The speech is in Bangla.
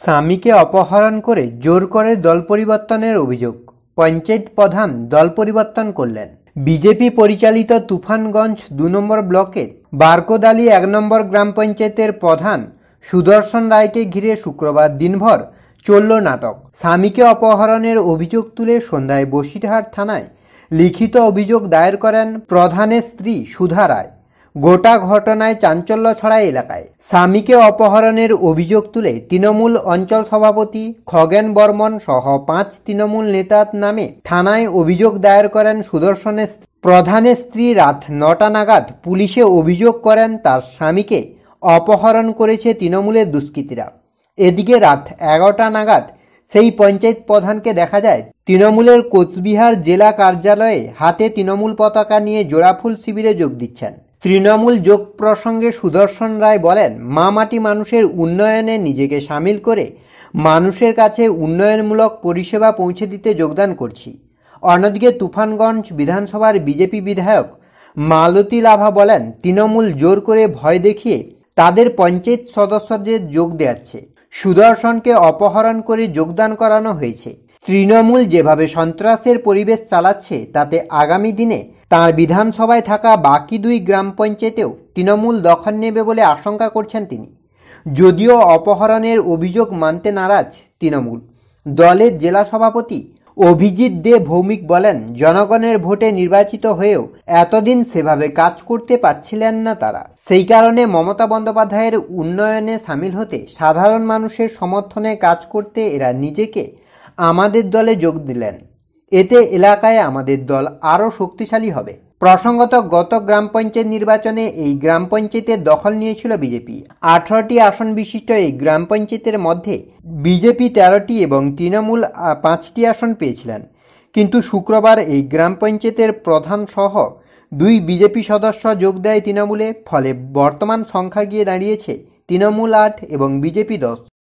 স্বামীকে অপহরণ করে জোর করে দল পরিবর্তনের অভিযোগ। পঞ্চায়েত প্রধান দল পরিবর্তন করলেন। বিজেপি পরিচালিত তুফানগঞ্জ ২ নম্বর ব্লকের বারকোদালি ১ নম্বর গ্রাম পঞ্চায়েতের প্রধান সুদর্শন রায়কে ঘিরে শুক্রবার দিনভর চলল নাটক। স্বামীকে অপহরণের অভিযোগ তুলে সন্ধ্যায় বসিরহাট থানায় লিখিত অভিযোগ দায়ের করেন প্রধানের স্ত্রী সুধা রায়। গোটা ঘটনায় চাঞ্চল্য ছড়ায় এলাকায়। স্বামীকে অপহরণের অভিযোগ তুলে তৃণমূল অঞ্চল সভাপতি খগেন বর্মন সহ ৫ তৃণমূল নেতার নামে থানায় অভিযোগ দায়ের করেন সুদর্শনের প্রধানের স্ত্রী। রাত ৯টা নাগাদ পুলিশে অভিযোগ করেন তার স্বামীকে অপহরণ করেছে তৃণমূলের দুষ্কৃতীরা। এদিকে রাত ১১টা নাগাদ সেই পঞ্চায়েত প্রধানকে দেখা যায় তৃণমূলের কোচবিহার জেলা কার্যালয়ে হাতে তৃণমূল পতাকা নিয়ে জোড়াফুল শিবিরে যোগ দিচ্ছেন। তৃণমূল যোগ প্রসঙ্গে সুদর্শন রায় বলেন, মা মাটি মানুষের উন্নয়নে নিজেকে সামিল করে মানুষের কাছে উন্নয়নমূলক পরিষেবা পৌঁছে দিতে যোগদান করছি। অন্যদিকে তুফানগঞ্জ বিধানসভার বিজেপি বিধায়ক মালতী লাভা বলেন, তৃণমূল জোর করে ভয় দেখিয়ে তাদের পঞ্চায়েত সদস্যদের যোগ দেওয়াচ্ছে। সুদর্শনকে অপহরণ করে যোগদান করানো হয়েছে। তৃণমূল যেভাবে সন্ত্রাসের পরিবেশ চালাচ্ছে তাতে আগামী দিনে তাঁর বিধানসভায় থাকা বাকি ২ গ্রাম পঞ্চায়েতেও তৃণমূল দখল নেবে বলে আশঙ্কা করছেন তিনি। যদিও অপহরণের অভিযোগ মানতে নারাজ তৃণমূল, দলের জেলা সভাপতি অভিজিৎ দে ভৌমিক বলেন, জনগণের ভোটে নির্বাচিত হয়েও এতদিন সেভাবে কাজ করতে পারছিলেন না তারা। সেই কারণে মমতা বন্দ্যোপাধ্যায়ের উন্নয়নে সামিল হতে, সাধারণ মানুষের সমর্থনে কাজ করতে এরা নিজেকে আমাদের দলে যোগ দিলেন। এতে এলাকায় আমাদের দল আরও শক্তিশালী হবে। প্রসঙ্গত, গত গ্রাম পঞ্চায়েত নির্বাচনে এই গ্রাম পঞ্চায়েতের দখল নিয়েছিল বিজেপি। 18টি আসন বিশিষ্ট এই গ্রাম পঞ্চায়েতের মধ্যে বিজেপি 13টি এবং তৃণমূল 5টি আসন পেয়েছিলেন। কিন্তু শুক্রবার এই গ্রাম পঞ্চায়েতের প্রধান সহ 2 বিজেপি সদস্য যোগ দেয় তৃণমূলে। ফলে বর্তমান সংখ্যা গিয়ে দাঁড়িয়েছে তৃণমূল 8 এবং বিজেপি 10।